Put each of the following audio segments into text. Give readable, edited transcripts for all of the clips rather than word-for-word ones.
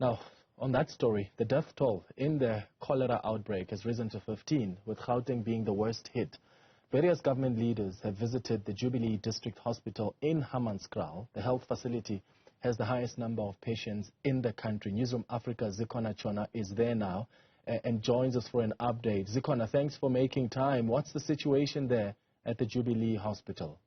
Now, on that story, the death toll in the cholera outbreak has risen to 15, with Gauteng being the worst hit. Various government leaders have visited the Jubilee District Hospital in Hammanskraal. The health facility has the highest number of patients in the country. Newzroom Afrika Zikhona Tshona is there now and joins us for an update. Zikhona, thanks for making time. What's the situation there at the Jubilee Hospital?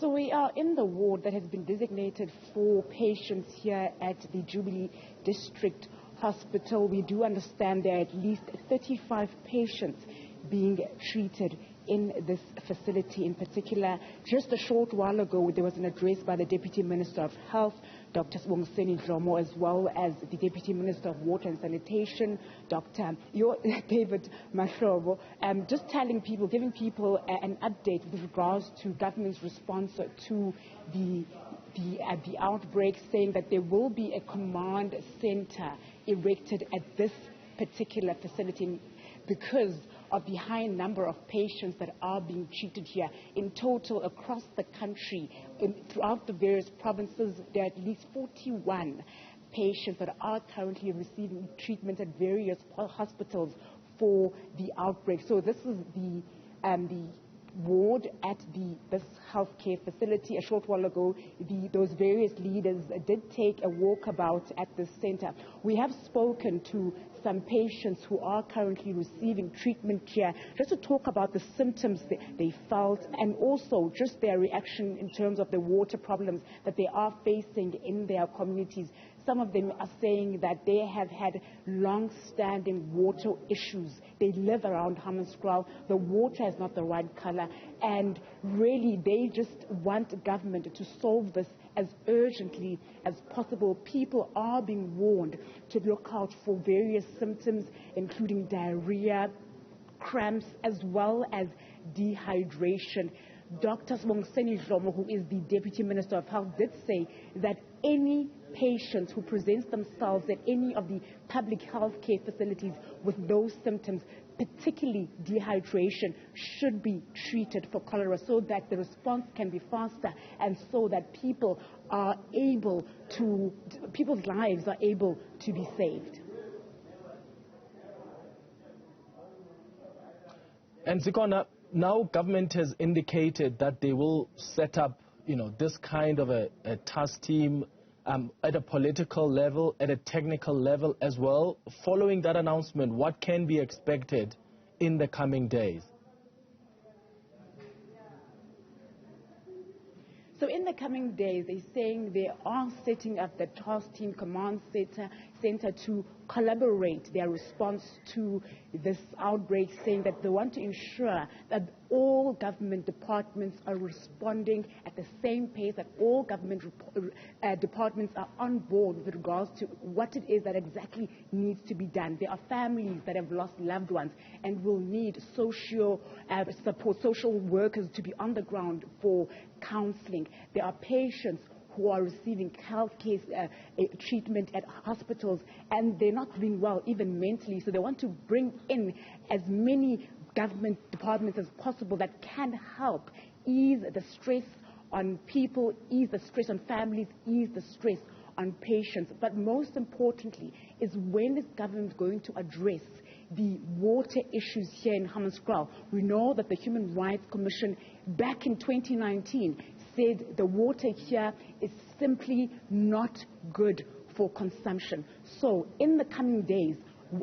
So we are in the ward that has been designated for patients here at the Jubilee District Hospital. We do understand there are at least 35 patients being treated in this facility. In particular, just a short while ago, there was an address by the Deputy Minister of Health, Dr. Newzroom, as well as the Deputy Minister of Water and Sanitation, Dr. David Mahlobo, just telling people, giving people an update with regards to government's response to the outbreak, saying that there will be a command center erected at this particular facility because of the high number of patients that are being treated here. In total, across the country, throughout the various provinces, there are at least 41 patients that are currently receiving treatment at various hospitals for the outbreak. So this is the ward at this healthcare facility. A short while ago, those various leaders did take a walkabout at the center. We have spoken to some patients who are currently receiving treatment here, just to talk about the symptoms they felt and also just their reaction in terms of the water problems that they are facing in their communities. Some of them are saying that they have had long-standing water issues. They live around Hammanskraal. The water is not the right color, and really they just want government to solve this as urgently as possible. People are being warned to look out for various symptoms, including diarrhea, cramps, as well as dehydration. Dr. Newzroom, who is the Deputy Minister of Health, did say that any patients who present themselves at any of the public health care facilities with those symptoms, particularly dehydration, should be treated for cholera so that the response can be faster and so that people's lives are able to be saved. And Zikhona, now government has indicated that they will set up, this kind of a task team at a political level, at a technical level as well. Following that announcement, what can be expected in the coming days? So in the coming days, they're saying they are setting up the task team command center to collaborate their response to this outbreak, saying that they want to ensure that all government departments are responding at the same pace, that all government departments are on board with regards to what it is that exactly needs to be done. There are families that have lost loved ones and will need social support, social workers to be on the ground for counseling. There are patients who are receiving health care treatment at hospitals, and they're not doing well, even mentally. So they want to bring in as many government departments as possible that can help ease the stress on people, ease the stress on families, ease the stress on patients. But most importantly is, when is government going to address the water issues here in Hammanskraal? We know that the Human Rights Commission back in 2019 said the water here is simply not good for consumption. So in the coming days,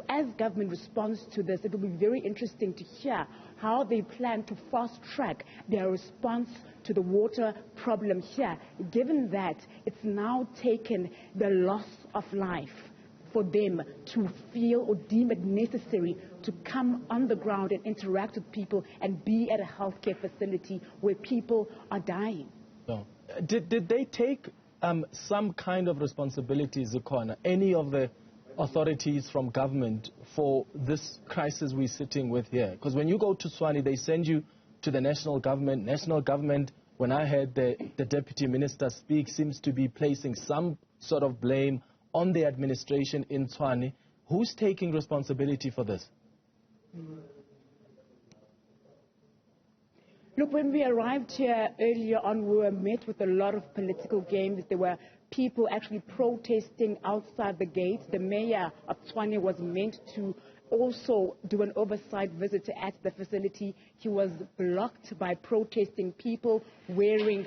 as government responds to this, it will be very interesting to hear how they plan to fast-track their response to the water problem here, given that it's now taken the loss of life for them to feel or deem it necessary to come on the ground and interact with people and be at a healthcare facility where people are dying. No. Did they take some kind of responsibility, Zikhona, any of the authorities from government, for this crisis we're sitting with here? Because when you go to Tshwane, they send you to the national government. National government, when I heard the deputy minister speak, seems to be placing some sort of blame on the administration in Tshwane. Who's taking responsibility for this? Look, when we arrived here earlier on, we were met with a lot of political games. There were people actually protesting outside the gates. The mayor of Tshona was meant to also do an oversight visit at the facility. He was blocked by protesting people wearing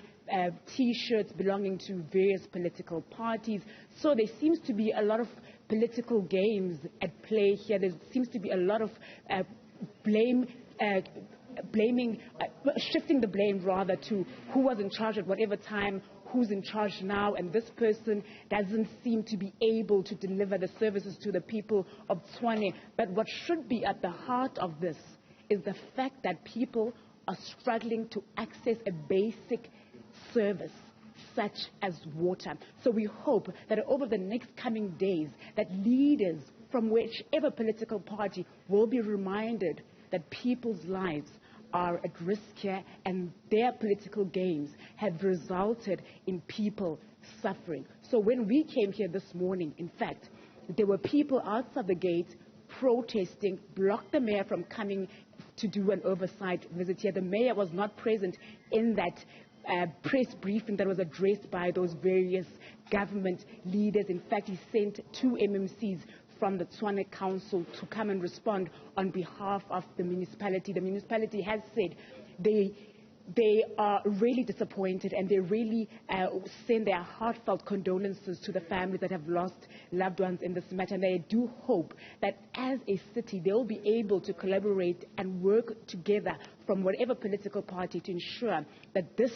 T-shirts belonging to various political parties. So there seems to be a lot of political games at play here. There seems to be a lot of shifting the blame rather to who was in charge at whatever time, who's in charge now, and this person doesn't seem to be able to deliver the services to the people of Tshona. But what should be at the heart of this is the fact that people are struggling to access a basic service such as water. So we hope that over the next coming days that leaders from whichever political party will be reminded that people's lives are at risk here, and their political games have resulted in people suffering. So when we came here this morning, in fact, there were people outside the gate protesting, blocked the mayor from coming to do an oversight visit here. The mayor was not present in that press briefing that was addressed by those various government leaders. In fact, he sent 2 MMCs from the Tshona Council to come and respond on behalf of the municipality. The municipality has said they are really disappointed, and they really send their heartfelt condolences to the families that have lost loved ones in this matter. And they do hope that as a city, they will be able to collaborate and work together from whatever political party to ensure that this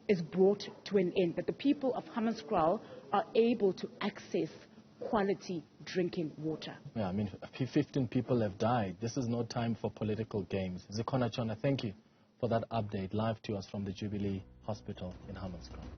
is brought to an end, that the people of Hammanskraal are able to access quality drinking water. Yeah, I mean, 15 people have died. This is no time for political games. Zikhona, Tshona, thank you for that update live to us from the Jubilee Hospital in Hammanskraal.